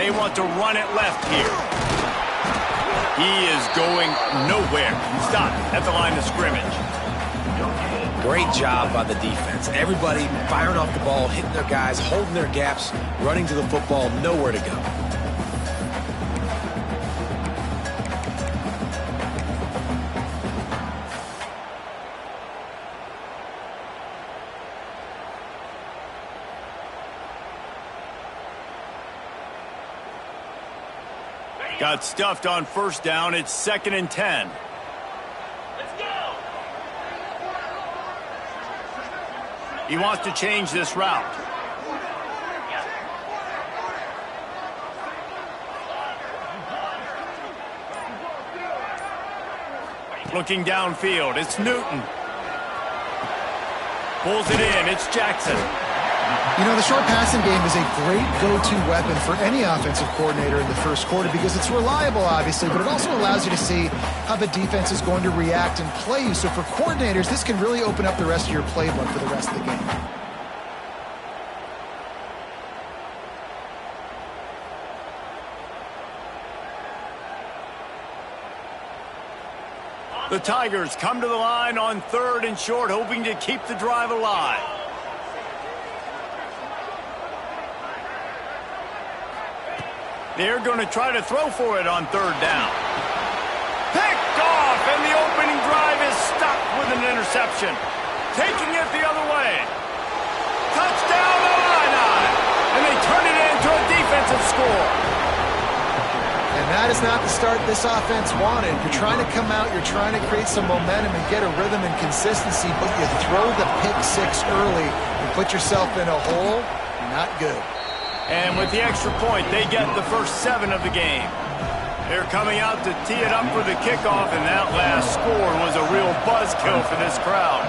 They want to run it left here. He is going nowhere. Stop at the line of scrimmage. Great job by the defense. Everybody firing off the ball, hitting their guys, holding their gaps, running to the football, nowhere to go. Got stuffed on first down. It's 2nd and 10. Let's go. He wants to change this route. Looking downfield, it's Newton. Pulls it in, it's Jackson. You know, the short passing game is a great go-to weapon for any offensive coordinator in the first quarter because it's reliable, obviously, but it also allows you to see how the defense is going to react and play you. So for coordinators, this can really open up the rest of your playbook for the rest of the game. The Tigers come to the line on 3rd and short, hoping to keep the drive alive. They're going to try to throw for it on 3rd down. Picked off, and the opening drive is stopped with an interception. Taking it the other way. Touchdown, Illini! And they turn it into a defensive score. And that is not the start this offense wanted. You're trying to come out, you're trying to create some momentum and get a rhythm and consistency, but you throw the pick six early and put yourself in a hole. Not good. And with the extra point, they get the first 7 of the game. They're coming out to tee it up for the kickoff, and that last score was a real buzzkill for this crowd.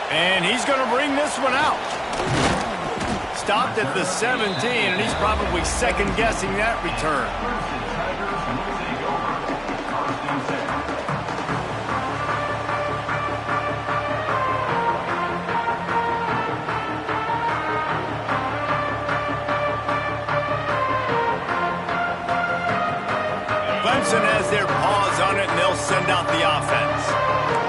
And he's going to bring this one out. Stopped at the 17, and he's probably second-guessing that return. Clemson has their paws on it, and they'll send out the offense.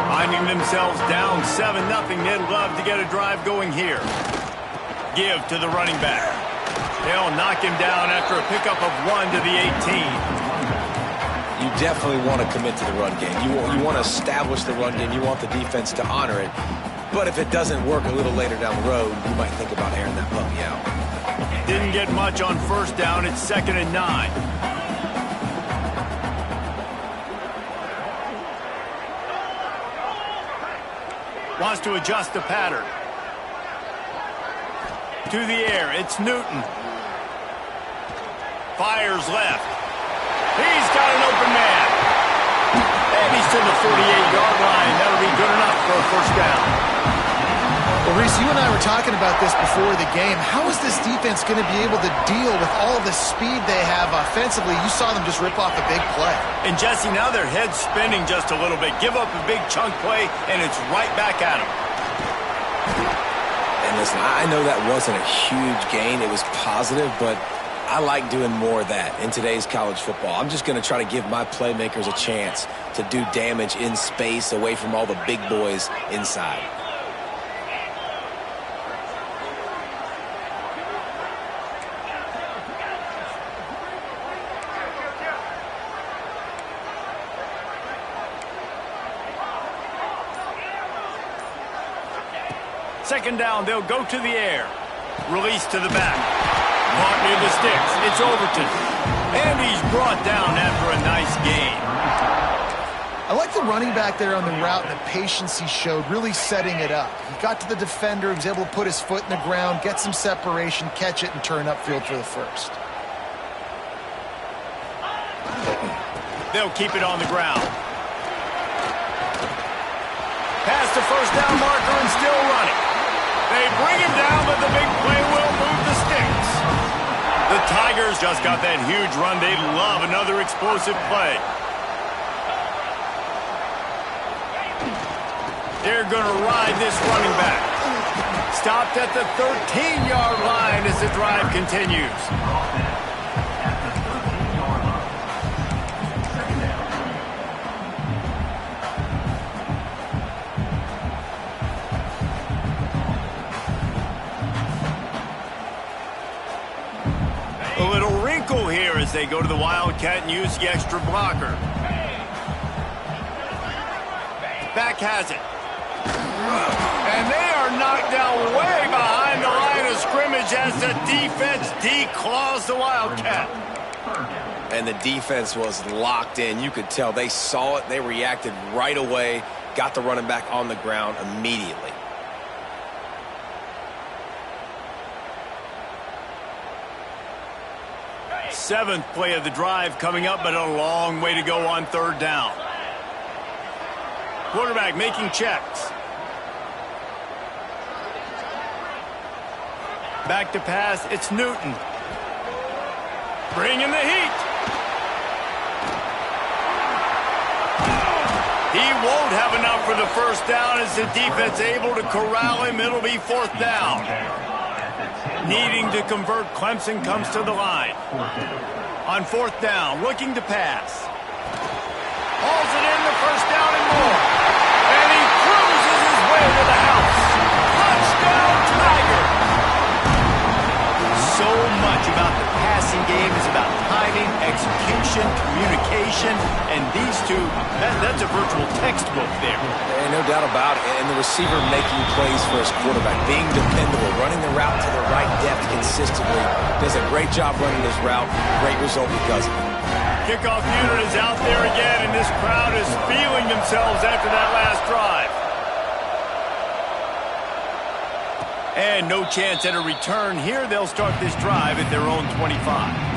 Finding themselves down 7-0, they'd love to get a drive going here. Give to the running back. They'll knock him down after a pickup of 1 to the 18. You definitely want to commit to the run game. You want to establish the run game. You want the defense to honor it. But if it doesn't work a little later down the road, you might think about airing that puppy out. Didn't get much on first down. It's 2nd and 9. Wants to adjust the pattern. To the air, it's Newton. Fires left. He's got an open man. And he's to the 48-yard line. That'll be good enough for a first down. Well, Reese, you and I were talking about this before the game. How is this defense going to be able to deal with all the speed they have offensively? You saw them just rip off a big play. And, Jesse, now their head's spinning just a little bit. Give up a big chunk play, and it's right back at them. And listen, I know that wasn't a huge gain. It was positive, but I like doing more of that in today's college football. I'm just going to try to give my playmakers a chance to do damage in space away from all the big boys inside. Second down, they'll go to the air. Release to the back. Caught near the sticks. It's Overton. And he's brought down after a nice gain. I like the running back there on the route and the patience he showed, really setting it up. He got to the defender, he was able to put his foot in the ground, get some separation, catch it, and turn upfield for the first. They'll keep it on the ground. Past the first down marker and still running. They bring him down, but the big play will move the sticks. The Tigers just got that huge run. They love another explosive play. They're going to ride this running back. Stopped at the 13-yard line as the drive continues. A little wrinkle here as they go to the Wildcat and use the extra blocker. Back has it. And they are knocked down way behind the line of scrimmage as the defense declaws the Wildcat. And the defense was locked in. You could tell they saw it. They reacted right away. Got the running back on the ground immediately. Seventh play of the drive coming up, but a long way to go on third down. Quarterback making checks. Back to pass, it's Newton. Bringing the heat. He won't have enough for the first down as the defense able to corral him. It'll be fourth down. Needing to convert, Clemson comes to the line. On fourth down, looking to pass. Hauls it in, the first down and more. And he cruises his way to the house. Touchdown, Tiger! So much about the passing game is about timing, execution, communication, and these two, that's a virtual textbook there. And no doubt about it. And the receiver making plays for his quarterback, being dependable, running the route to the right depth consistently. Does a great job running his route. Great result because of it. Kickoff unit is out there again, and this crowd is feeling themselves after that last drive. And no chance at a return here. They'll start this drive at their own 25.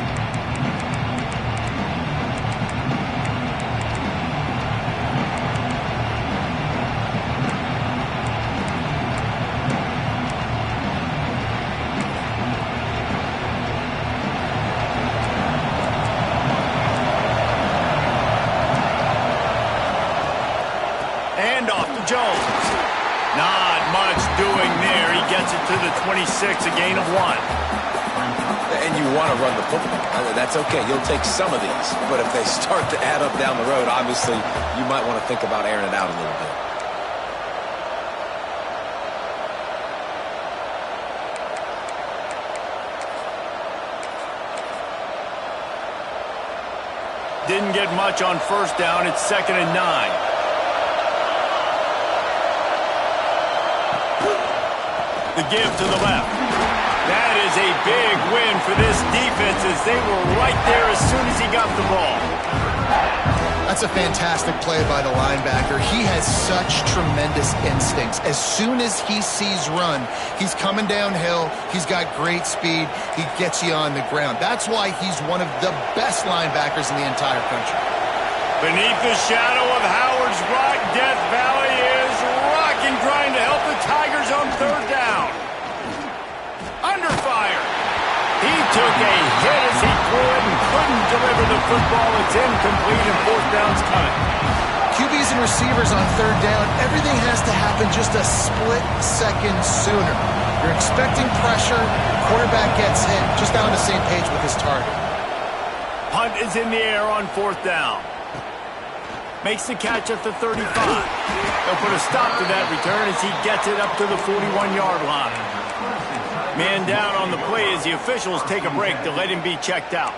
And off to Jones. Not much doing there. He gets it to the 26, a gain of 1. And you want to run the football. That's okay. You'll take some of these. But if they start to add up down the road, obviously you might want to think about airing it out a little bit. Didn't get much on first down. It's 2nd and 9. The give to the left. That is a big win for this defense as they were right there as soon as he got the ball. That's a fantastic play by the linebacker. He has such tremendous instincts. As soon as he sees run, he's coming downhill. He's got great speed. He gets you on the ground. That's why he's one of the best linebackers in the entire country. Beneath the shadow of Howard's Rock, Death Valley is rocking, trying to help the Tigers on third down. Under fire. He took a hit as he threw it and couldn't deliver the football. It's incomplete and fourth down's coming. QBs and receivers on third down, everything has to happen just a split second sooner. You're expecting pressure, quarterback gets hit, just not on the same page with his target. Punt is in the air on fourth down. Makes the catch at the 35. They'll put a stop to that return as he gets it up to the 41-yard line. Man down on the play as the officials take a break to let him be checked out.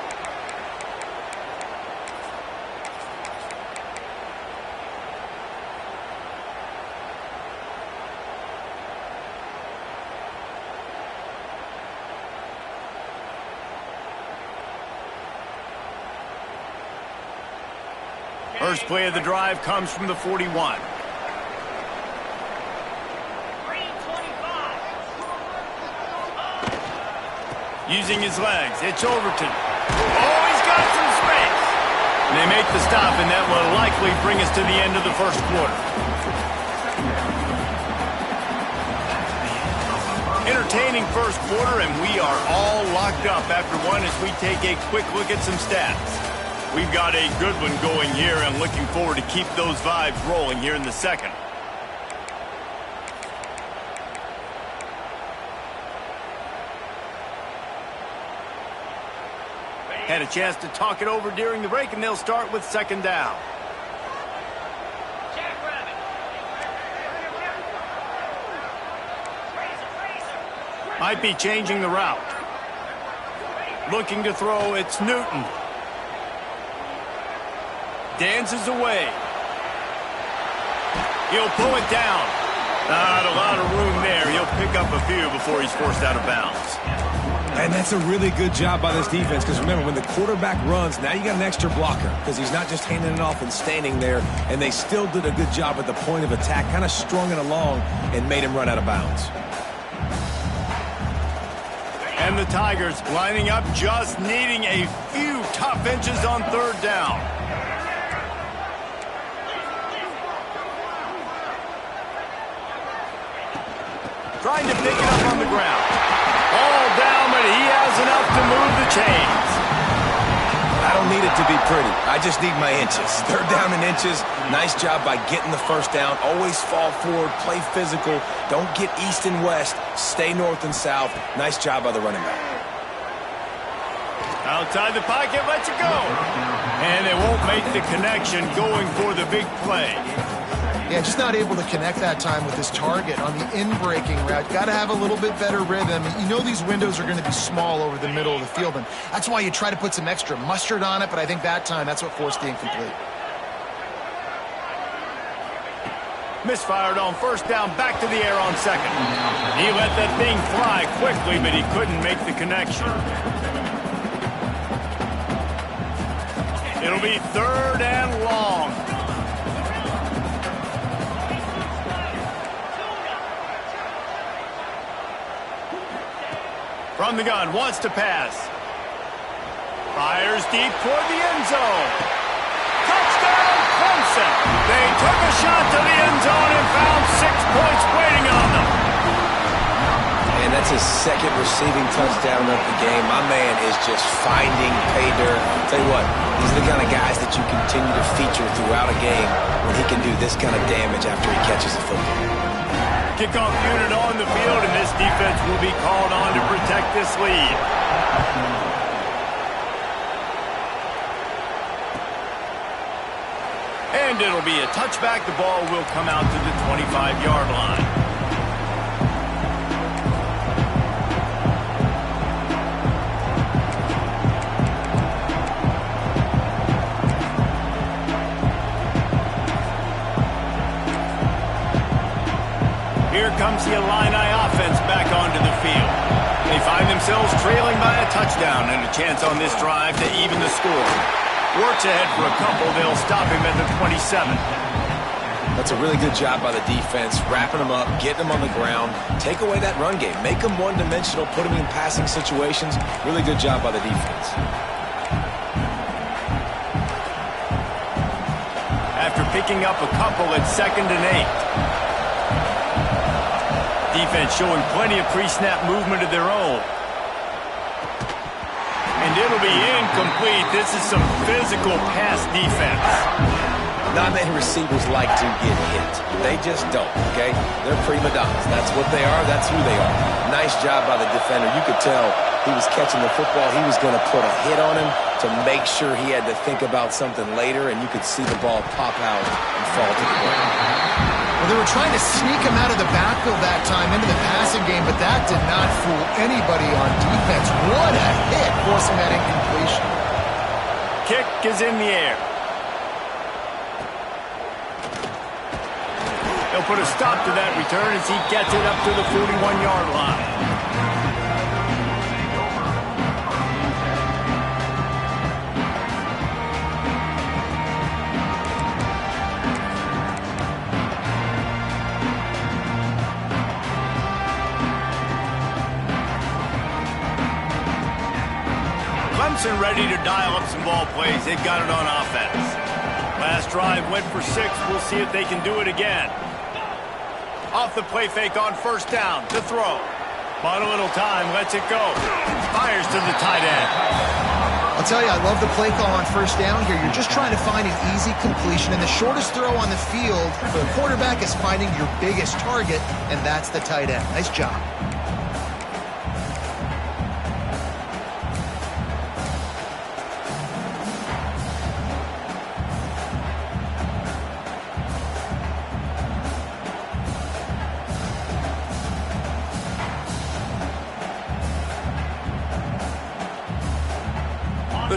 First play of the drive comes from the 41. Using his legs, it's Overton. Oh, he's got some space. And they make the stop, and that will likely bring us to the end of the first quarter. Entertaining first quarter, and we are all locked up after one as we take a quick look at some stats. We've got a good one going here, and looking forward to keep those vibes rolling here in the second. Had a chance to talk it over during the break, and they'll start with second down. Might be changing the route. Looking to throw, it's Newton. Dances away. He'll pull it down. Not a lot of room there. He'll pick up a few before he's forced out of bounds. And that's a really good job by this defense, because remember, when the quarterback runs, now you got an extra blocker, because he's not just handing it off and standing there, and they still did a good job at the point of attack, kind of strung it along and made him run out of bounds. And the Tigers lining up, just needing a few tough inches on third down. Trying to pick it up on the ground. All down, but he has enough to move the chains. I don't need it to be pretty. I just need my inches. Third down in inches. Nice job by getting the first down. Always fall forward, play physical. Don't get east and west. Stay north and south. Nice job by the running back. Outside the pocket, lets it go. And they won't make the connection going for the big play. Yeah, just not able to connect that time with his target on the in-breaking route. Got to have a little bit better rhythm. You know these windows are going to be small over the middle of the field, and that's why you try to put some extra mustard on it, but I think that time that's what forced the incomplete. Misfired on first down, back to the air on second. He let that thing fly quickly, but he couldn't make the connection. It'll be third and long. From the gun, wants to pass. Fires deep toward the end zone. Touchdown, Clemson. They took a shot to the end zone and found 6 points waiting on them. And that's his second receiving touchdown of the game. My man is just finding pay dirt. Tell you what, these are the kind of guys that you continue to feature throughout a game when he can do this kind of damage after he catches the football. Kickoff unit on the field, and this defense will be called on to protect this lead. And it'll be a touchback. The ball will come out to the 25-yard line. Here comes the Illini offense back onto the field. They find themselves trailing by a touchdown and a chance on this drive to even the score. Works ahead for a couple. They'll stop him at the 27. That's a really good job by the defense, wrapping them up, getting them on the ground, take away that run game, make them one-dimensional, put them in passing situations. Really good job by the defense. After picking up a couple, it's 2nd and 8. Defense showing plenty of pre-snap movement of their own. And it'll be incomplete. This is some physical pass defense. Not many receivers like to get hit. They just don't, okay? They're prima donnas. That's what they are. That's who they are. Nice job by the defender. You could tell he was catching the football. He was going to put a hit on him to make sure he had to think about something later, and you could see the ball pop out and fall to the ground. Well, they were trying to sneak him out of the backfield that time into the passing game, but that did not fool anybody on defense. What a hit, forcing that incompletion. Kick is in the air. They'll put a stop to that return as he gets it up to the 41-yard line. Clemson ready to dial up some ball plays. They've got it on offense. Last drive went for 6. We'll see if they can do it again. Off the play fake on first down to throw. Bought a little time, lets it go. Fires to the tight end. I'll tell you, I love the play call on first down here. You're just trying to find an easy completion, and the shortest throw on the field for the quarterback is finding your biggest target, and that's the tight end. Nice job.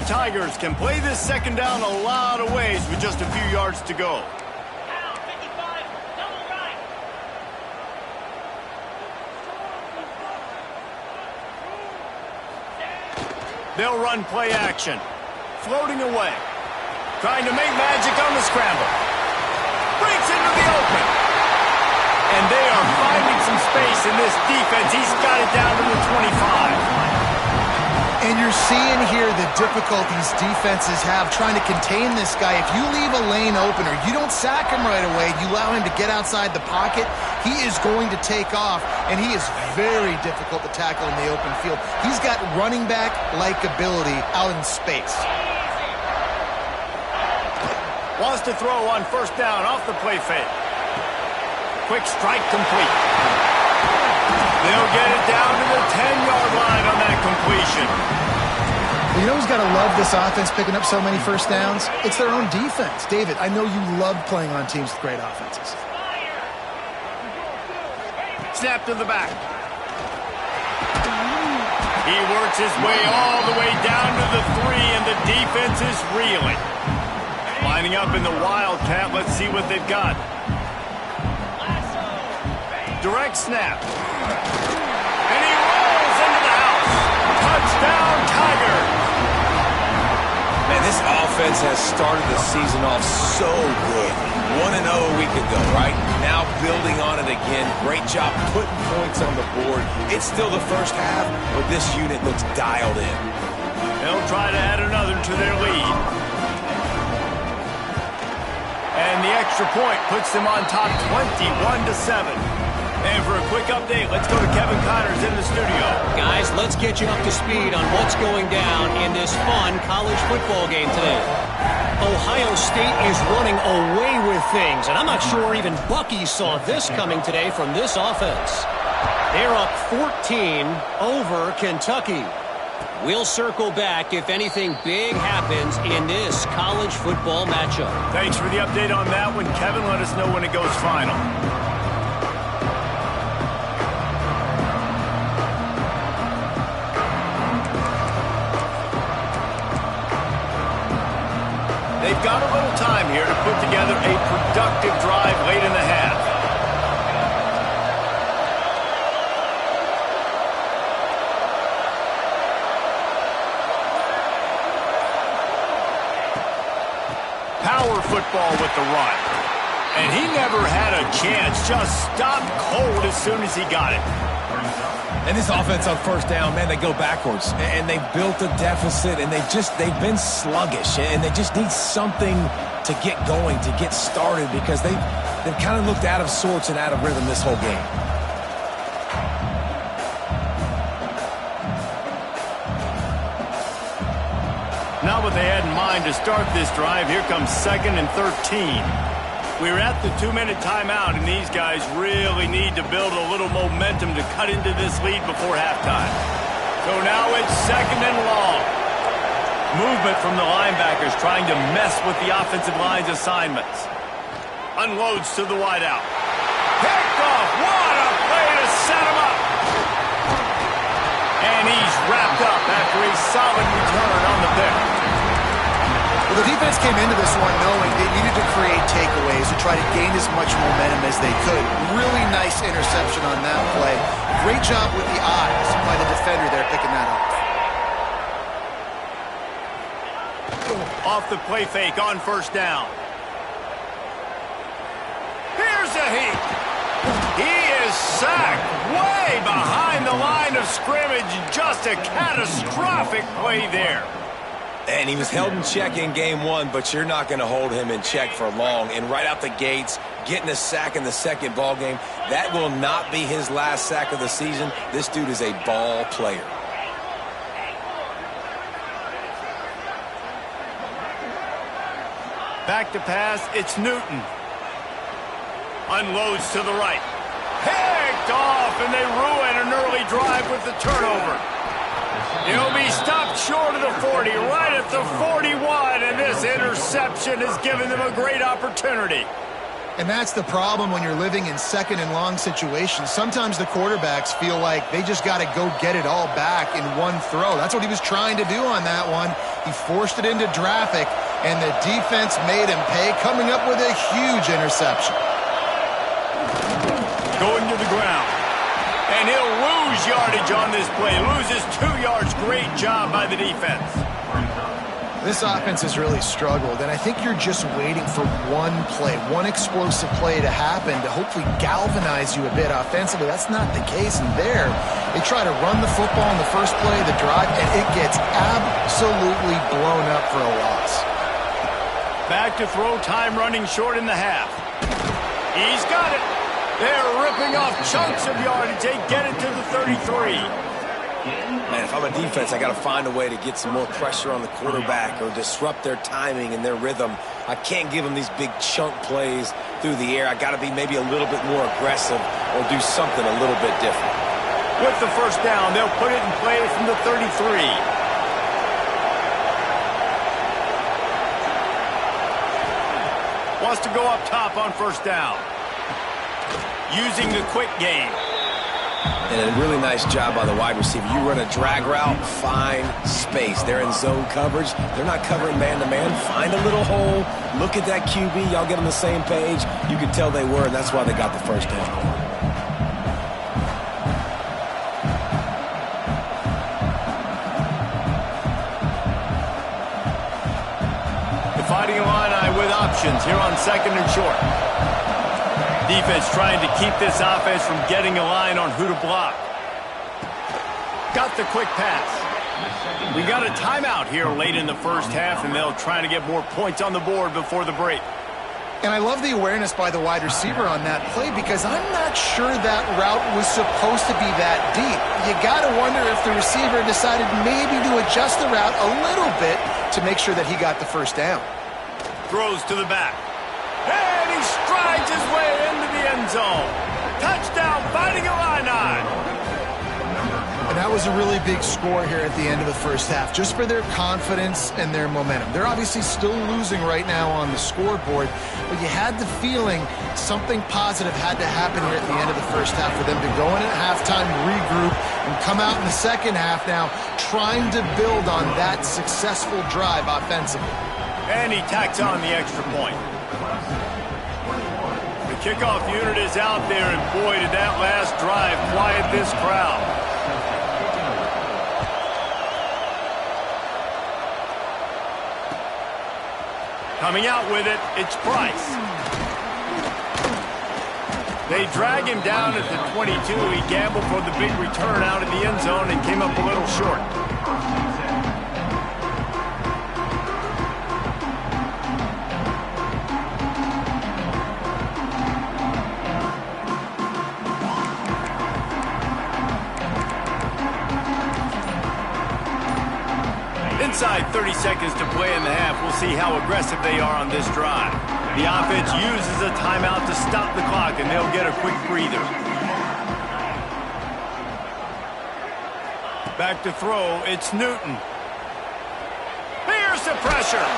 Tigers can play this second down a lot of ways with just a few yards to go. They'll run play action. Floating away. Trying to make magic on the scramble. Breaks into the open. And they are finding some space in this defense. He's got it down to the 25. And you're seeing here the difficulties defenses have trying to contain this guy. If you leave a lane open or you don't sack him right away, you allow him to get outside the pocket, he is going to take off, and he is very difficult to tackle in the open field. He's got running back-like ability out in space. Wants to throw on first down off the play fake. Quick strike complete. They'll get it down to the 10-yard line on that completion. You know who's got to love this offense picking up so many first downs? It's their own defense. David, I know you love playing on teams with great offenses. Snap to the back. He works his way all the way down to the 3, and the defense is reeling. Lining up in the Wildcat. Let's see what they've got. Direct snap. And he rolls into the house. Touchdown, Tigers. Man, this offense has started the season off so good. 1-0 a week ago, right? Now building on it again. Great job putting points on the board. It's still the first half, but this unit looks dialed in. They'll try to add another to their lead. And the extra point puts them on top 21-7. And for a quick update, let's go to Kevin Connors in the studio. Guys, let's get you up to speed on what's going down in this fun college football game today. Ohio State is running away with things, and I'm not sure even Bucky saw this coming today from this offense. They're up 14 over Kentucky. We'll circle back if anything big happens in this college football matchup. Thanks for the update on that one, Kevin. Let us know when it goes final. They've got a little time here to put together a productive drive late in the half. Power football with the run. And he never had a chance. Just stopped cold as soon as he got it. And this offense on first down, man, they go backwards. And they've built a deficit, and they've been sluggish. And they just need something to get going, to get started, because they've kind of looked out of sorts and out of rhythm this whole game. Not what they had in mind to start this drive. Here comes 2nd and 13. We're at the 2-minute timeout, and these guys really need to build a little momentum to cut into this lead before halftime. So now it's 2nd and long. Movement from the linebackers trying to mess with the offensive line's assignments. Unloads to the wideout. Picked off. What a play to set him up. And he's wrapped up after a solid return on the pick. Well, the defense came into this one knowing they needed to create takeaways to try to gain as much momentum as they could. Really nice interception on that play. Great job with the eyes by the defender there picking that Off the play fake on first down. Here's a heat. He is sacked way behind the line of scrimmage. Just a catastrophic play there. And he was held in check in game 1, but you're not going to hold him in check for long. And right out the gates, getting a sack in the second ball game, that will not be his last sack of the season. This dude is a ball player. Back to pass, it's Newton. Unloads to the right. Picked off, and they ruin an early drive with the turnover. He'll be stopped short of the 40, right at the 41, and this interception has given them a great opportunity. And that's the problem when you're living in second and long situations. Sometimes the quarterbacks feel like they just got to go get it all back in one throw. That's what he was trying to do on that one. He forced it into traffic, and the defense made him pay, coming up with a huge interception. Going to the ground. And he'll lose yardage on this play. Loses 2 yards. Great job by the defense. This offense has really struggled, and I think you're just waiting for one play, one explosive play to happen to hopefully galvanize you a bit offensively. That's not the case, and there they try to run the football in the first play of the drive, and it gets absolutely blown up for a loss. Back to throw, time running short in the half. He's got it. They're ripping off chunks of yardage. They get it to the 33. Man, if I'm a defense, I got to find a way to get some more pressure on the quarterback or disrupt their timing and their rhythm. I can't give them these big chunk plays through the air. I got to be maybe a little bit more aggressive or do something a little bit different. With the first down, they'll put it in play from the 33. Wants to go up top on first down. Using the quick game. And a really nice job by the wide receiver. You run a drag route, find space. They're in zone coverage. They're not covering man-to-man. Find a little hole. Look at that QB. Y'all get on the same page. You can tell they were, and that's why they got the first down. The Fighting Illini with options here on second and short. Defense trying to keep this offense from getting a line on who to block. Got the quick pass. We got a timeout here late in the first half, and they'll try to get more points on the board before the break. And I love the awareness by the wide receiver on that play because I'm not sure that route was supposed to be that deep. You got to wonder if the receiver decided maybe to adjust the route a little bit to make sure that he got the first down. Throws to the back. And he strides his way into the end zone. Touchdown, Fighting Illini. And that was a really big score here at the end of the first half, just for their confidence and their momentum. They're obviously still losing right now on the scoreboard, but you had the feeling something positive had to happen here at the end of the first half for them to go in at halftime, regroup, and come out in the second half now trying to build on that successful drive offensively. And he tacks on the extra point. The kickoff unit is out there, and boy, did that last drive quiet this crowd. Coming out with it, it's Price. They drag him down at the 22. He gambled for the big return out of the end zone and came up a little short. Inside 30 seconds to play in the half. We'll see how aggressive they are on this drive. The offense uses a timeout to stop the clock, and they'll get a quick breather. Back to throw, it's Newton. Here's the pressure.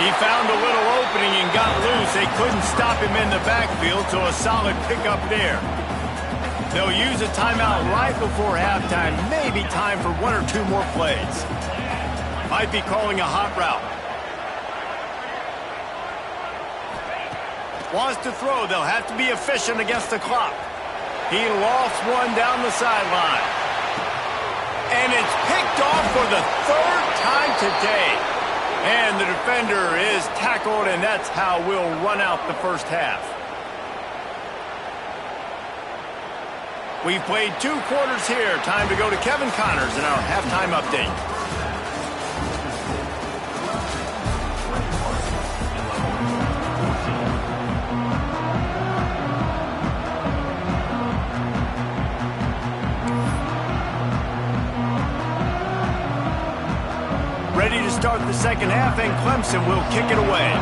He found a little opening and got loose. They couldn't stop him in the backfield, so a solid pickup there. They'll use a timeout right before halftime. Maybe time for one or two more plays. Might be calling a hot route. Wants to throw. They'll have to be efficient against the clock. He lofts one down the sideline. And it's picked off for the third time today. And the defender is tackled, and that's how we'll run out the first half. We've played 2 quarters here. Time to go to Kevin Connors in our halftime update. Ready to start the second half, and Clemson will kick it away.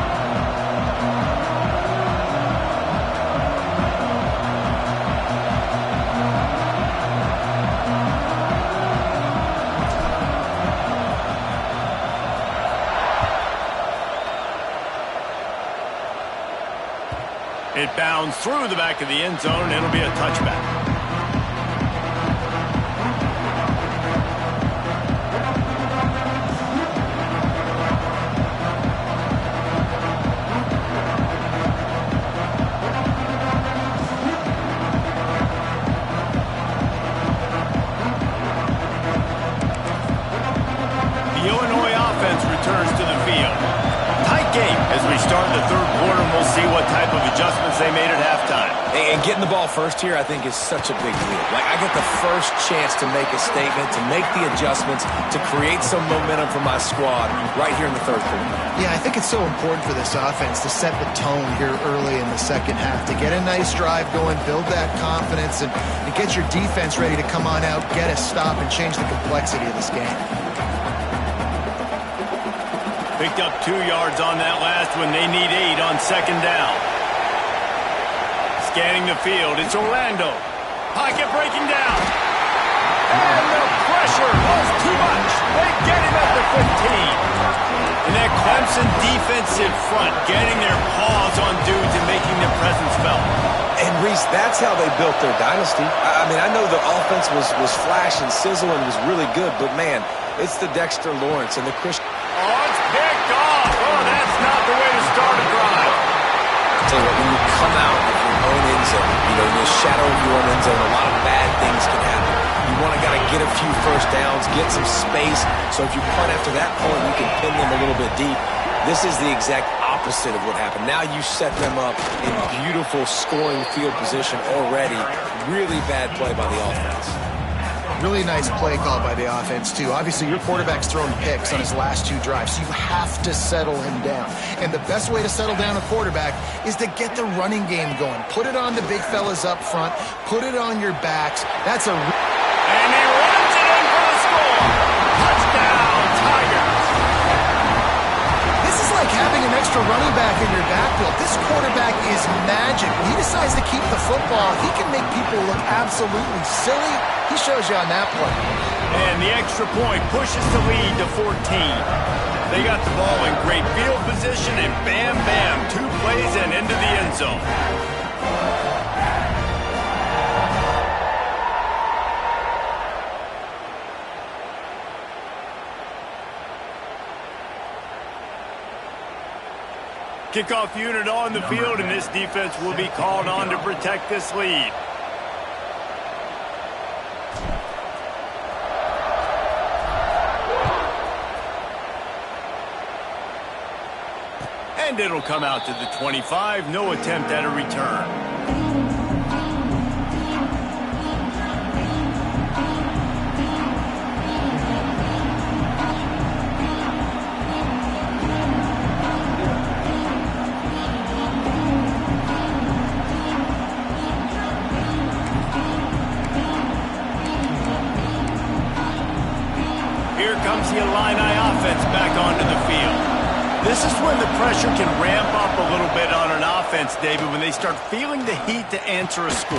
It bounds through the back of the end zone, and it'll be a touchback. Returns to the field. Tight game as we start the third quarter, and we'll see what type of adjustments they made at halftime. And getting the ball first here, I think, is such a big deal. Like, I get the first chance to make a statement, to make the adjustments, to create some momentum for my squad right here in the third quarter. Yeah, I think it's so important for this offense to set the tone here early in the second half, to get a nice drive going, build that confidence, and get your defense ready to come on out, get a stop, and change the complexity of this game. Picked up 2 yards on that last one. They need 8 on second down. Scanning the field, it's Orlando. Pocket breaking down. And the pressure was too much. They get him at the 15. And that Clemson defensive front getting their paws on dudes and making their presence felt. And, Reese, that's how they built their dynasty. I mean, I know the offense was flash and sizzle and was really good, but, man, it's the Dexter Lawrence and the Christian. Oh, it's picked off. Oh, that's not the way to start a drive. I'll tell you what, when you come out of your own end zone, in the shadow of your own end zone, a lot of bad things can happen. You want to get a few first downs, get some space, so if you punt after that point, you can pin them a little bit deep. This is the exact opposite of what happened. Now you set them up in beautiful scoring field position already. Really bad play by the offense. Really nice play call by the offense, too. Obviously, your quarterback's thrown picks on his last 2 drives, so you have to settle him down. And the best way to settle down a quarterback is to get the running game going. Put it on the big fellas up front. Put it on your backs. That's a... And he runs it in for the score. Touchdown, Tigers. This is like having an extra running back in your backfield. This quarterback is magic. When he decides to keep the football, he can make people look absolutely silly. He shows you on that play. And the extra point pushes the lead to 14. They got the ball in great field position, and bam, bam, 2 plays and into the end zone. Kickoff unit on the field, and this defense will be called on to protect this lead. And it'll come out to the 25. No attempt at a return. Here comes the Illini offense back onto the field. This is when the pressure can ramp up a little bit on an offense, David, when they start feeling the heat to answer a score.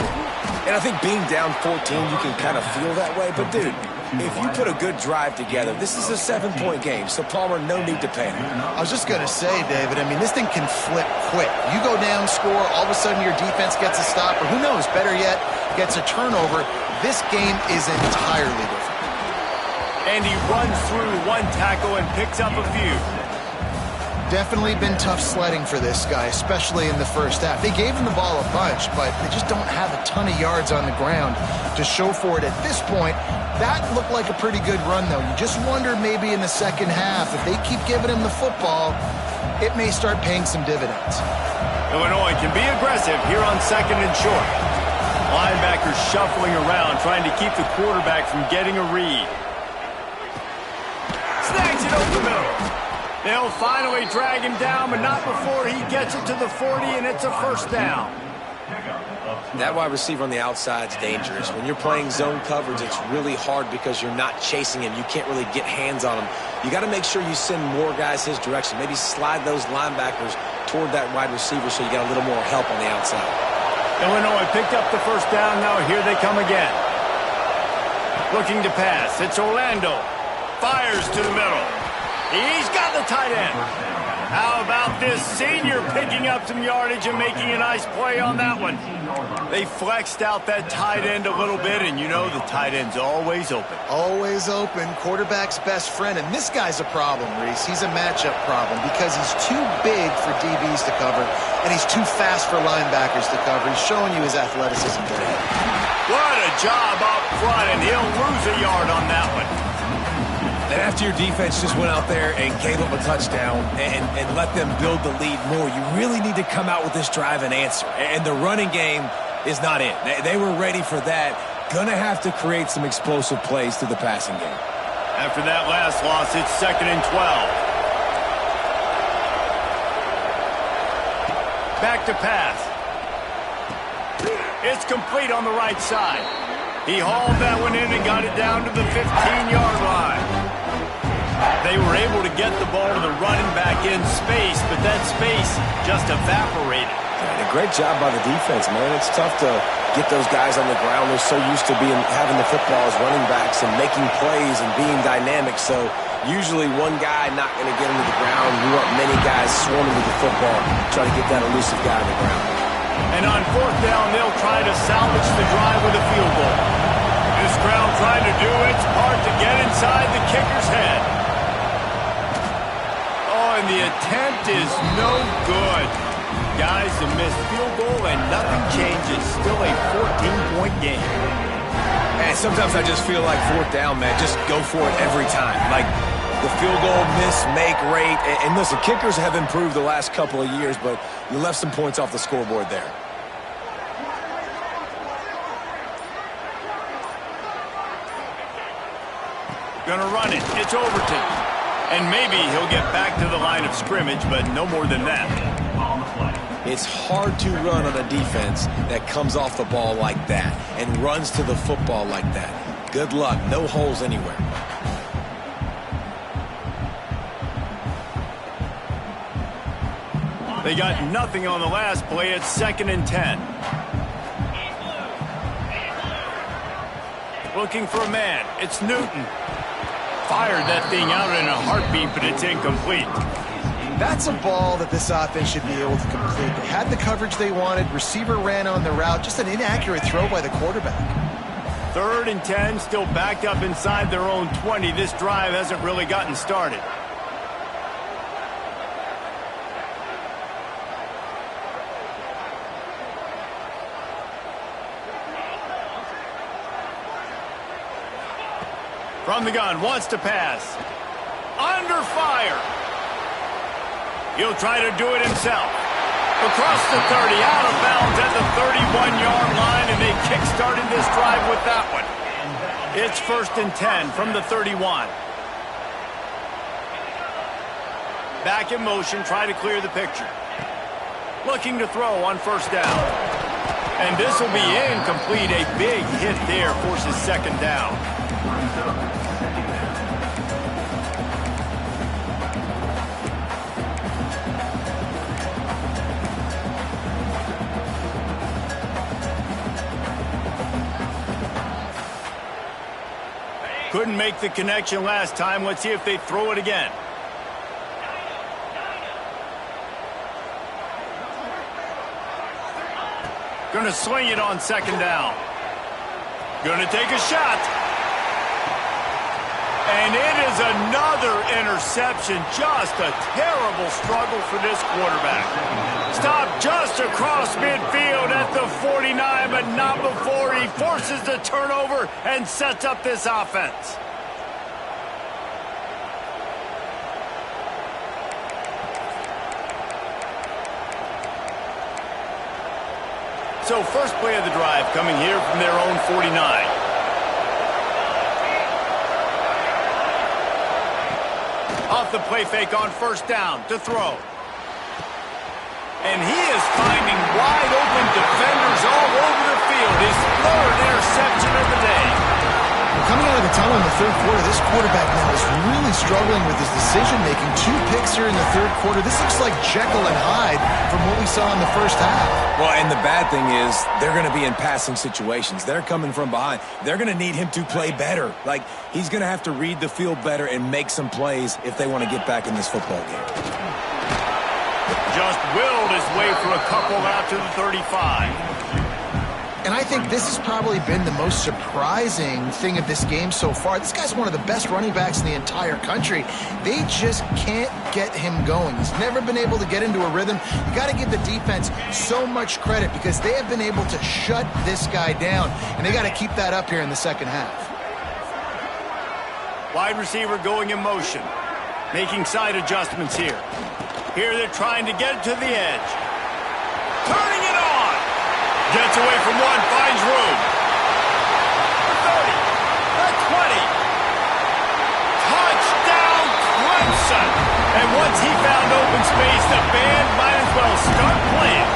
And I think being down 14, you can kind of feel that way. But, dude, if you put a good drive together, this is a 7-point game. So, Palmer, no need to panic. I was just going to say, David, I mean, this thing can flip quick. You go down, score, all of a sudden your defense gets a stop, or who knows, better yet, gets a turnover. This game is entirely different. And he runs through 1 tackle and picks up a few. Definitely been tough sledding for this guy, especially in the first half. They gave him the ball a bunch, but they just don't have a ton of yards on the ground to show for it at this point. That looked like a pretty good run, though. You just wonder maybe in the second half, if they keep giving him the football, it may start paying some dividends. Illinois can be aggressive here on second and short. Linebackers shuffling around, trying to keep the quarterback from getting a read. Snags it over the middle. They'll finally drag him down, but not before he gets it to the 40, and it's a first down. That wide receiver on the outside is dangerous. When you're playing zone coverage, it's really hard because you're not chasing him. You can't really get hands on him. You got to make sure you send more guys his direction. Maybe slide those linebackers toward that wide receiver so you got a little more help on the outside. Illinois picked up the first down. Now here they come again. Looking to pass. It's Orlando. Fires to the middle. He's got the tight end. How about at this senior picking up some yardage and making a nice play on that one. They flexed out that tight end a little bit, and you know the tight end's always open. Always open, quarterback's best friend, and this guy's a problem, Reese. He's a matchup problem because he's too big for DBs to cover, and he's too fast for linebackers to cover. He's showing you his athleticism today. What a job up front, and he'll lose a yard on that one. And after your defense just went out there and gave up a touchdown and let them build the lead more, you really need to come out with this drive and answer. And the running game is not it. They were ready for that. Gonna have to create some explosive plays through the passing game. After that last loss, it's 2nd and 12. Back to pass. It's complete on the right side. He hauled that one in and got it down to the 15-yard line. They were able to get the ball to the running back in space, but that space just evaporated. And a great job by the defense, man. It's tough to get those guys on the ground. They're so used to having the football as running backs and making plays and being dynamic. So usually one guy not going to get him to the ground. You want many guys swarming with the football, trying to get that elusive guy on the ground. And on 4th down, they'll try to salvage the drive with a field goal. This crowd trying to do its part to get inside the kicker's head. Oh, and the attempt is no good. Guys, a missed field goal and nothing changes. Still a 14-point game. And sometimes I just feel like 4th down, man, just go for it every time. Like the field goal miss, make rate. And listen, kickers have improved the last couple of years, but you left some points off the scoreboard there. Gonna run it. It's Overton. And maybe he'll get back to the line of scrimmage, but no more than that. It's hard to run on a defense that comes off the ball like that and runs to the football like that. Good luck. No holes anywhere. They got nothing on the last play. It's 2nd and 10. Looking for a man. It's Newton. Fired that thing out in a heartbeat, but it's incomplete. That's a ball that this offense should be able to complete. They had the coverage they wanted. Receiver ran on the route. Just an inaccurate throw by the quarterback. 3rd and 10, still backed up inside their own 20. This drive hasn't really gotten started. From the gun, wants to pass. Under fire. He'll try to do it himself. Across the 30, out of bounds at the 31-yard line, and they kick-started this drive with that one. It's 1st and 10 from the 31. Back in motion, try to clear the picture. Looking to throw on 1st down. And this will be incomplete. A big hit there forces 2nd down. Couldn't make the connection last time. Let's see if they throw it again. Gonna swing it on 2nd down. Gonna take a shot. And it is another interception. Just a terrible struggle for this quarterback. Stopped just across midfield at the 49, but not before he forces the turnover and sets up this offense. So first play of the drive coming here from their own 49. Off the play fake on 1st down to throw. And he is finding wide open defenders all over the field. His 3rd interception of the day. Coming out of the tunnel in the 3rd quarter, this quarterback now is really struggling with his decision-making. 2 picks here in the 3rd quarter. This looks like Jekyll and Hyde from what we saw in the 1st half. Well, and the bad thing is they're going to be in passing situations. They're coming from behind. They're going to need him to play better. Like, he's going to have to read the field better and make some plays if they want to get back in this football game. just willed his way for a couple out to the 35. And I think this has probably been the most surprising thing of this game so far. This guy's one of the best running backs in the entire country. They just can't get him going. He's never been able to get into a rhythm. You got to give the defense so much credit because they have been able to shut this guy down, and they got to keep that up here in the second half. Wide receiver going in motion, making side adjustments here. Here they're trying to get it to the edge. Turning it on. Gets away from one, finds room. The 30, the 20. Touchdown, Clemson. And once he found open space, the band might as well start playing.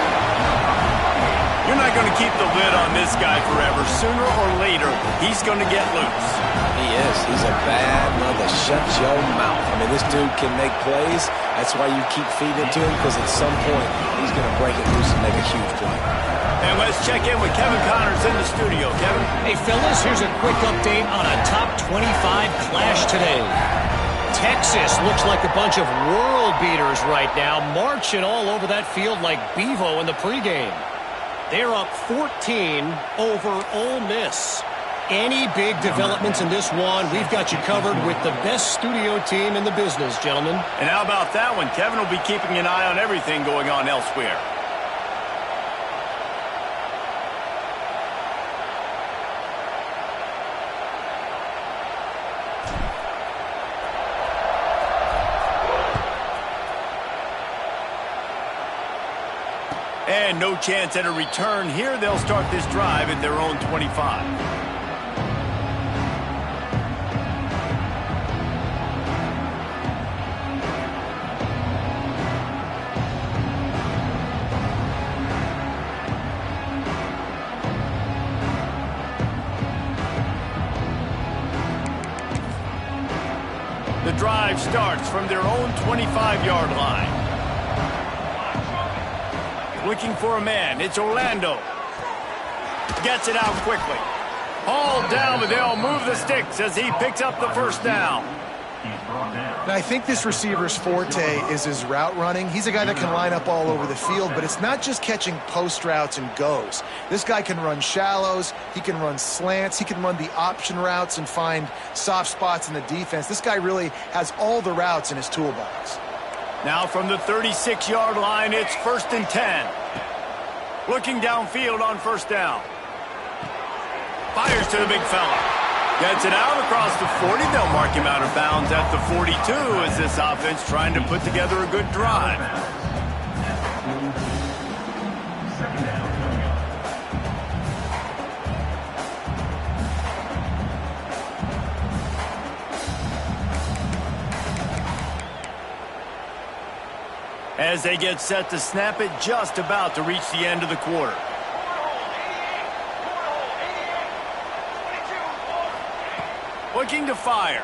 You're not going to keep the lid on this guy forever. Sooner or later, he's going to get loose. He is. He's a bad mother. Shut your mouth. I mean, this dude can make plays. That's why you keep feeding it to him, because at some point, he's going to break it loose and make a huge play. And let's check in with Kevin Connors in the studio. Kevin? Hey, fellas, here's a quick update on a top 25 clash today. Texas looks like a bunch of world beaters right now, marching all over that field like Bevo in the pregame. They're up 14 over Ole Miss. Any big developments in this one, we've got you covered with the best studio team in the business, gentlemen. And how about that one? Kevin will be keeping an eye on everything going on elsewhere. And no chance at a return here. They'll start this drive at their own 25. The drive starts from their own 25-yard line. Looking for a man. It's Orlando. Gets it out quickly. Hauled down, but they'll move the sticks as he picks up the first down. Now, I think this receiver's forte is his route running. He's a guy that can line up all over the field, but it's not just catching post routes and goes. This guy can run shallows. He can run slants. He can run the option routes and find soft spots in the defense. This guy really has all the routes in his toolbox. Now from the 36-yard line, it's 1st and 10. Looking downfield on first down. Fires to the big fella. Gets it out across the 40. They'll mark him out of bounds at the 42 as this offense trying to put together a good drive. As they get set to snap it, just about to reach the end of the quarter. Looking to fire.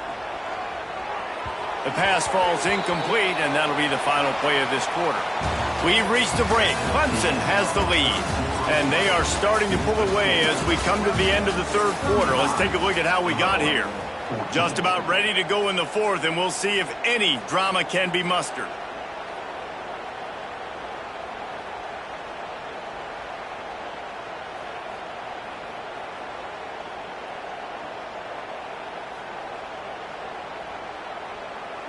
The pass falls incomplete, and that'll be the final play of this quarter. We've reached the break. Clemson has the lead, and they are starting to pull away as we come to the end of the third quarter. Let's take a look at how we got here. Just about ready to go in the fourth, and we'll see if any drama can be mustered.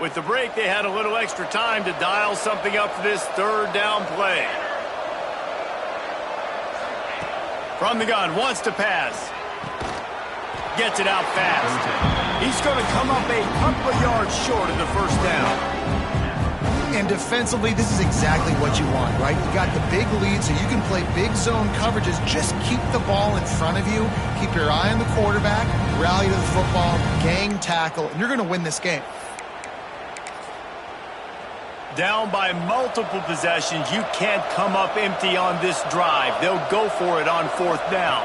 With the break, they had a little extra time to dial something up for this third down play. From the gun, wants to pass. Gets it out fast. He's going to come up a couple of yards short of the first down. And defensively, this is exactly what you want, right? You got the big lead, so you can play big zone coverages. Just keep the ball in front of you. Keep your eye on the quarterback. Rally to the football. Gang tackle. And you're going to win this game. Down by multiple possessions. You can't come up empty on this drive. They'll go for it on fourth down.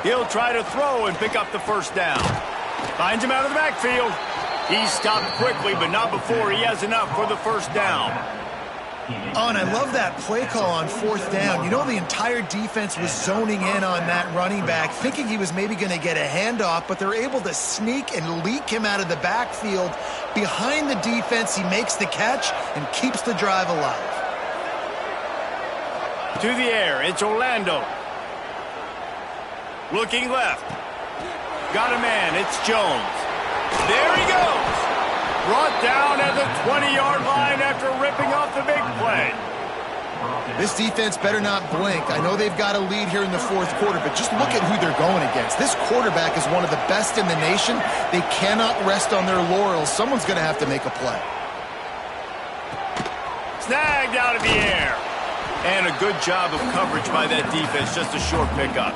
He'll try to throw and pick up the first down. Finds him out of the backfield. He's stopped quickly, but not before he has enough for the first down. Oh, and I love that play call on fourth down. You know, the entire defense was zoning in on that running back, thinking he was maybe going to get a handoff, but they're able to sneak and leak him out of the backfield. Behind the defense, he makes the catch and keeps the drive alive. To the air, it's Orlando. Looking left. Got a man, it's Jones. There he goes. Brought down at the 20-yard line after ripping off the big play. This defense better not blink. I know they've got a lead here in the fourth quarter, but just look at who they're going against. This quarterback is one of the best in the nation. They cannot rest on their laurels. Someone's going to have to make a play. Snagged out of the air. And a good job of coverage by that defense. Just a short pickup.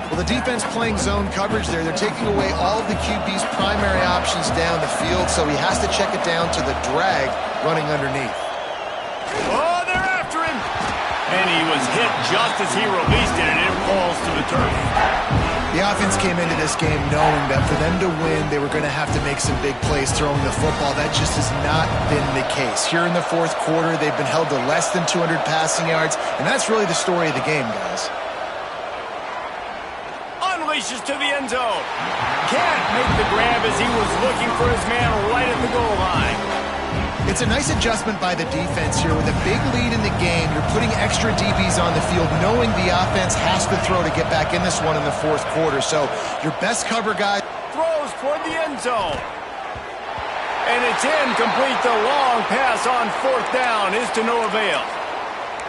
Well, the defense playing zone coverage there. They're taking away all of the QB's primary options down the field, so he has to check it down to the drag running underneath. Oh, they're after him. And he was hit just as he released it, and it falls to the turf. The offense came into this game knowing that for them to win, they were going to have to make some big plays throwing the football. That just has not been the case. Here in the fourth quarter, they've been held to less than 200 passing yards, and that's really the story of the game, guys. Unleashes to the end zone. Can't make the grab as he was looking for his man right at the goal line. It's a nice adjustment by the defense here. With a big lead in the game, you're putting extra DBs on the field, knowing the offense has to throw to get back in this one in the fourth quarter. So your best cover guy throws toward the end zone. And it's incomplete. The long pass on fourth down is to no avail.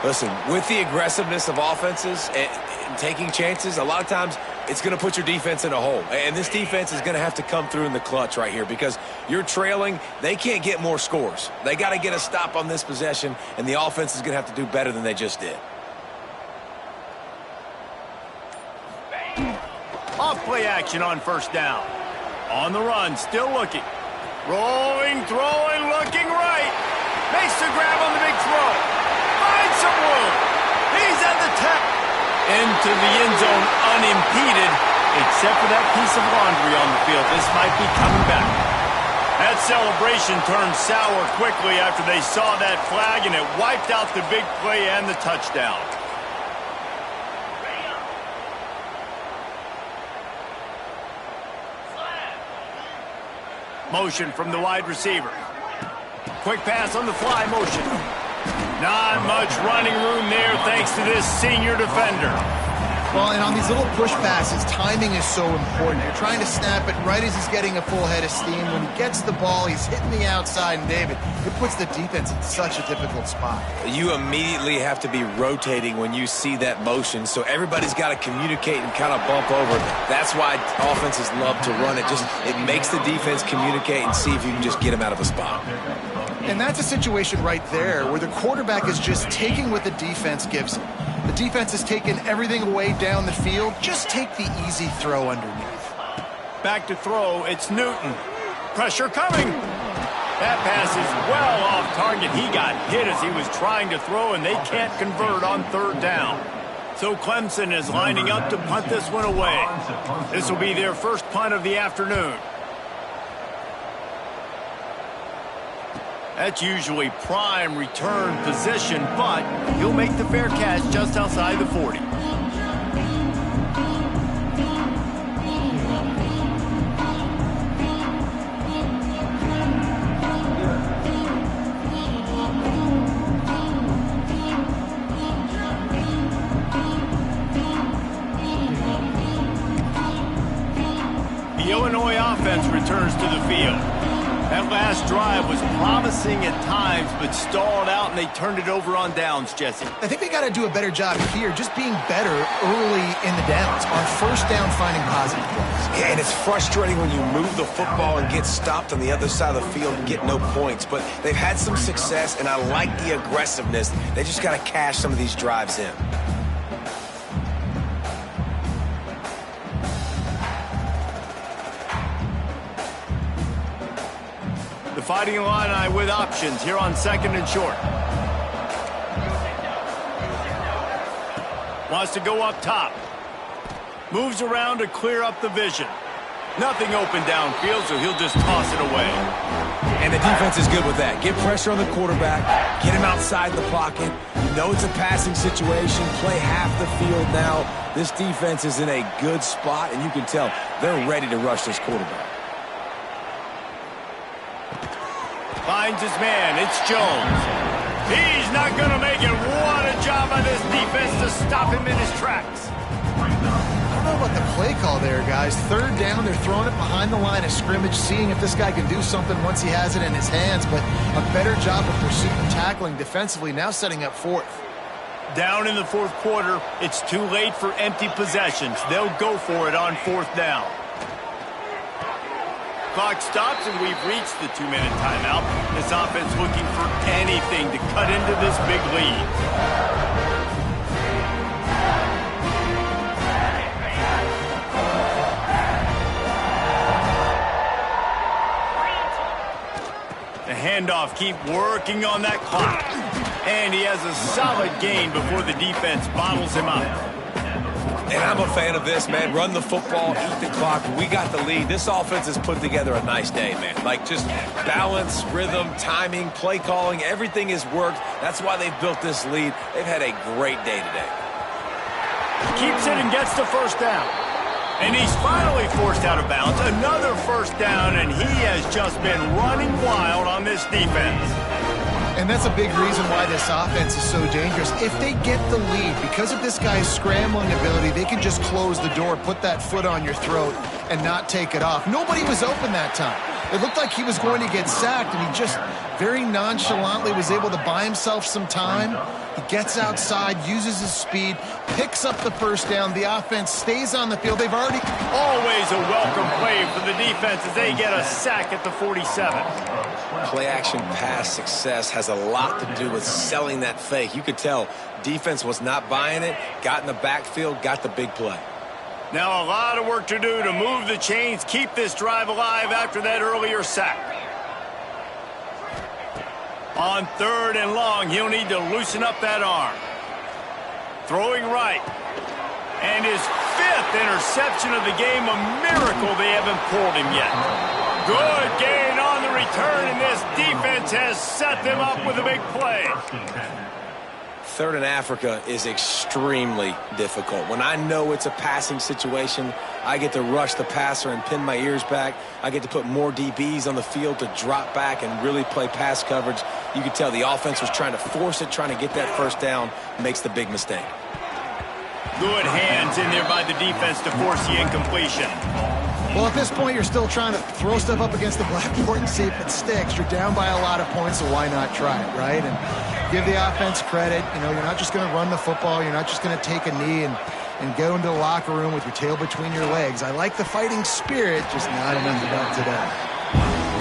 Listen, with the aggressiveness of offenses and taking chances, a lot of times it's going to put your defense in a hole. And this defense is going to have to come through in the clutch right here because you're trailing. They can't get more scores. They got to get a stop on this possession, and the offense is going to have to do better than they just did. Off play action on first down. On the run, still looking. Rolling, throwing, looking right. Makes the grab on the big throw. Finds some room. He's at the tip. Into the end zone unimpeded, except for that piece of laundry on the field. This might be coming back. That celebration turned sour quickly after they saw that flag, and it wiped out the big play and the touchdown. Motion from the wide receiver. Quick pass on the fly motion. Not much running room there thanks to this senior defender. Well, and on these little push passes, timing is so important. You're trying to snap it right as he's getting a full head of steam. When he gets the ball, he's hitting the outside, and David, it puts the defense in such a difficult spot. You immediately have to be rotating when you see that motion, so everybody's got to communicate and kind of bump over. That's why offenses love to run it. It makes the defense communicate and see if you can just get him out of a spot. And that's a situation right there where the quarterback is just taking what the defense gives him. The defense has taken everything away down the field. Just take the easy throw underneath. Back to throw, it's Newton. Pressure coming. That pass is well off target. He got hit as he was trying to throw, and they can't convert on third down. So Clemson is lining up to punt this one away. This will be their first punt of the afternoon. That's usually prime return position, but he'll make the fair catch just outside the 40. The Illinois offense returns to the field. That last drive was promising at times, but stalled out, and they turned it over on downs, Jesse. I think they got to do a better job here, just being better early in the downs. On first down, finding positive plays. Yeah, and it's frustrating when you move the football and get stopped on the other side of the field and get no points. But they've had some success, and I like the aggressiveness. They just got to cash some of these drives in. Fighting Illini with options here on second and short. Wants to go up top. Moves around to clear up the vision. Nothing open downfield, so he'll just toss it away. And the defense is good with that. Get pressure on the quarterback. Get him outside the pocket. You know it's a passing situation. Play half the field now. This defense is in a good spot, and you can tell they're ready to rush this quarterback. Finds his man. It's Jones. He's not going to make it. What a job by this defense to stop him in his tracks. I don't know about the play call there, guys. Third down, they're throwing it behind the line of scrimmage, seeing if this guy can do something once he has it in his hands, but a better job of pursuit and tackling defensively, now setting up fourth. Down in the fourth quarter, it's too late for empty possessions. They'll go for it on fourth down. Clock stops, and we've reached the 2-minute timeout. This offense looking for anything to cut into this big lead. The handoff, keep working on that clock. And he has a solid gain before the defense bottles him up. And I'm a fan of this, man. Run the football, eat the clock. We got the lead. This offense has put together a nice day, man. Like, just balance, rhythm, timing, play calling, everything has worked. That's why they've built this lead. They've had a great day today. Keeps it and gets the first down. And he's finally forced out of bounds. Another first down, and he has just been running wild on this defense. And that's a big reason why this offense is so dangerous. If they get the lead, because of this guy's scrambling ability, they can just close the door, put that foot on your throat, and not take it off. Nobody was open that time. It looked like he was going to get sacked, and he just very nonchalantly was able to buy himself some time. He gets outside, uses his speed, picks up the first down. The offense stays on the field. They've already... Always a welcome play for the defense as they get a sack at the 47. Play-action pass success has a lot to do with selling that fake. You could tell defense was not buying it, got in the backfield, got the big play. Now a lot of work to do to move the chains, keep this drive alive after that earlier sack. On third and long, he'll need to loosen up that arm. Throwing right. And his fifth interception of the game, a miracle they haven't pulled him yet. Good gain on the return, and this defense has set them up with a big play. Third in Africa is extremely difficult. When I know it's a passing situation, I get to rush the passer and pin my ears back. I get to put more DBs on the field to drop back and really play pass coverage. You could tell the offense was trying to force it, trying to get that first down, makes the big mistake. Good hands in there by the defense to force the incompletion. Well, at this point, you're still trying to throw stuff up against the blackboard and see if it sticks. You're down by a lot of points, so why not try it, right? And give the offense credit. You know, you're not just going to run the football. You're not just going to take a knee and go into the locker room with your tail between your legs. I like the fighting spirit, just not enough about today.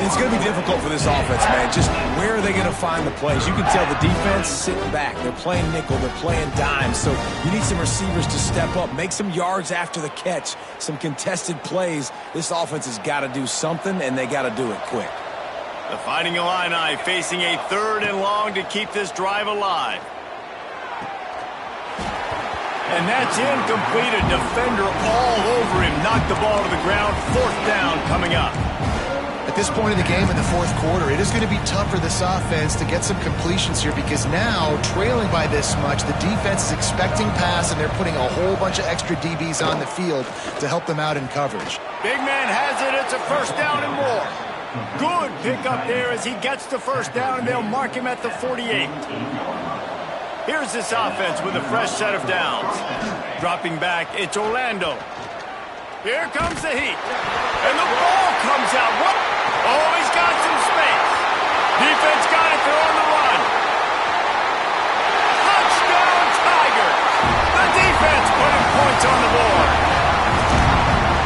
It's going to be difficult for this offense, man. Just where are they going to find the plays? You can tell the defense sitting back. They're playing nickel. They're playing dime. So you need some receivers to step up, make some yards after the catch, some contested plays. This offense has got to do something, and they got to do it quick. The Fighting Illini facing a third and long to keep this drive alive. And that's incomplete. A defender all over him. Knocked the ball to the ground. Fourth down coming up. At this point in the game in the fourth quarter, it is going to be tough for this offense to get some completions here because now, trailing by this much, the defense is expecting pass, and they're putting a whole bunch of extra DBs on the field to help them out in coverage. Big man has it. It's a first down and more. Good pickup there as he gets the first down, and they'll mark him at the 48. Here's this offense with a fresh set of downs. Dropping back, it's Orlando. Here comes the heat. And the ball comes out. What? Oh, he's got some space. Defense got it. They're on the run. Touchdown, Tigers. The defense putting points on the board.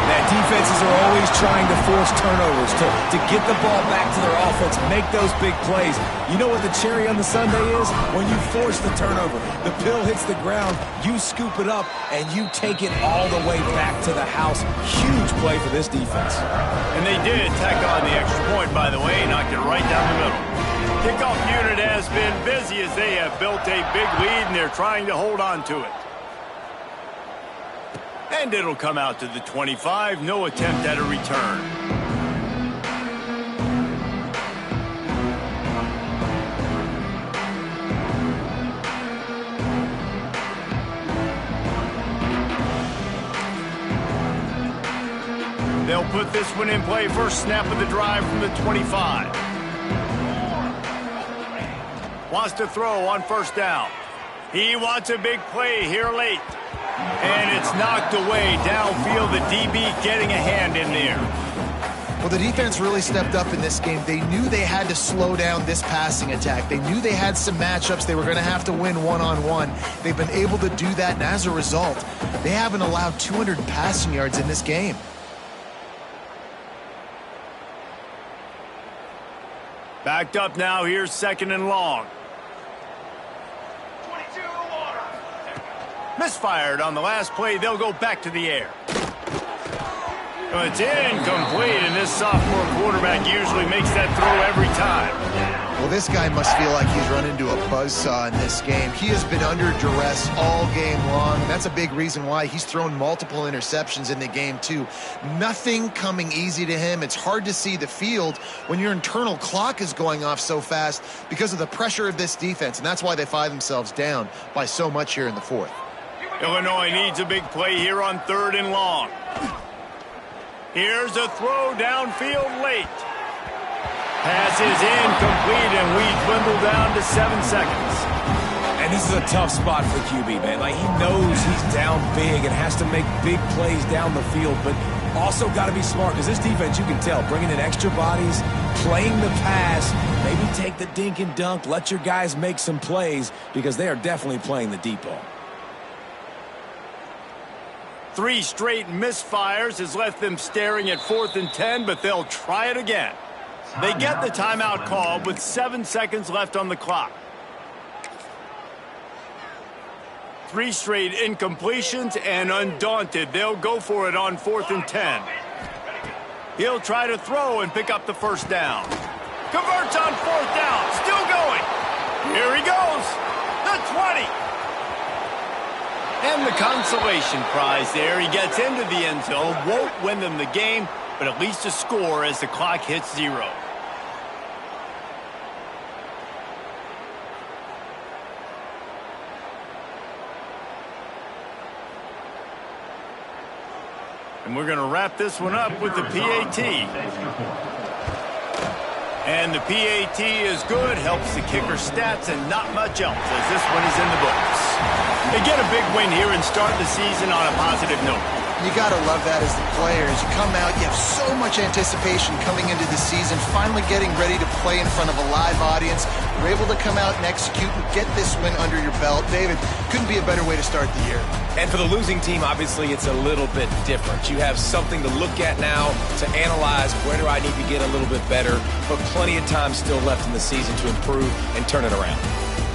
That defenses are always trying to force turnovers, to get the ball back to their offense, make those big plays. You know what the cherry on the sundae is? When you force the turnover, the pill hits the ground, you scoop it up, and you take it all the way back to the house. Huge play for this defense. And they did tack on the extra point, by the way, knocked it right down the middle. Kickoff unit has been busy as they have built a big lead, and they're trying to hold on to it. And it'll come out to the 25. No attempt at a return. They'll put this one in play. First snap of the drive from the 25. Wants to throw on first down. He wants a big play here late. And it's knocked away downfield. The DB getting a hand in there. Well, the defense really stepped up in this game. They knew they had to slow down this passing attack. They knew they had some matchups they were going to have to win one-on-one. They've been able to do that, and as a result, they haven't allowed 200 passing yards in this game. Backed up now. Here's 2nd and long. Misfired on the last play. They'll go back to the air. It's incomplete, and this sophomore quarterback usually makes that throw every time. Well, this guy must feel like he's run into a buzzsaw in this game. He has been under duress all game long, and that's a big reason why he's thrown multiple interceptions in the game, too. Nothing coming easy to him. It's hard to see the field when your internal clock is going off so fast because of the pressure of this defense, and that's why they find themselves down by so much here in the 4th. Illinois needs a big play here on 3rd and long. Here's a throw downfield late. Pass is incomplete, and we dwindle down to 7 seconds. And this is a tough spot for QB, man. Like, he knows he's down big and has to make big plays down the field, but also got to be smart because this defense, you can tell, bringing in extra bodies, playing the pass, maybe take the dink and dunk, let your guys make some plays because they are definitely playing the deep ball. 3 straight misfires has left them staring at 4th and 10, but they'll try it again. They get the timeout called with 7 seconds left on the clock. 3 straight incompletions, and undaunted, they'll go for it on 4th and 10. He'll try to throw and pick up the 1st down. Converts on 4th down, still going. Here he goes, the 20. And the consolation prize there. He gets into the end zone. Won't win them the game, but at least a score as the clock hits 0. And we're going to wrap this one up with the PAT. And the PAT is good, helps the kicker stats, and not much else as this one is in the books. They get a big win here and start the season on a positive note. You got to love that as the players. You come out, you have so much anticipation coming into the season, finally getting ready to play in front of a live audience. You're able to come out and execute and get this win under your belt. David, couldn't be a better way to start the year. And for the losing team, obviously, it's a little bit different. You have something to look at now to analyze where do I need to get a little bit better, but plenty of time still left in the season to improve and turn it around.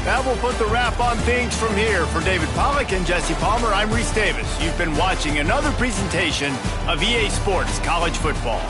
That will put the wrap on things from here. For David Pollack and Jesse Palmer, I'm Reese Davis. You've been watching another presentation of EA Sports College Football.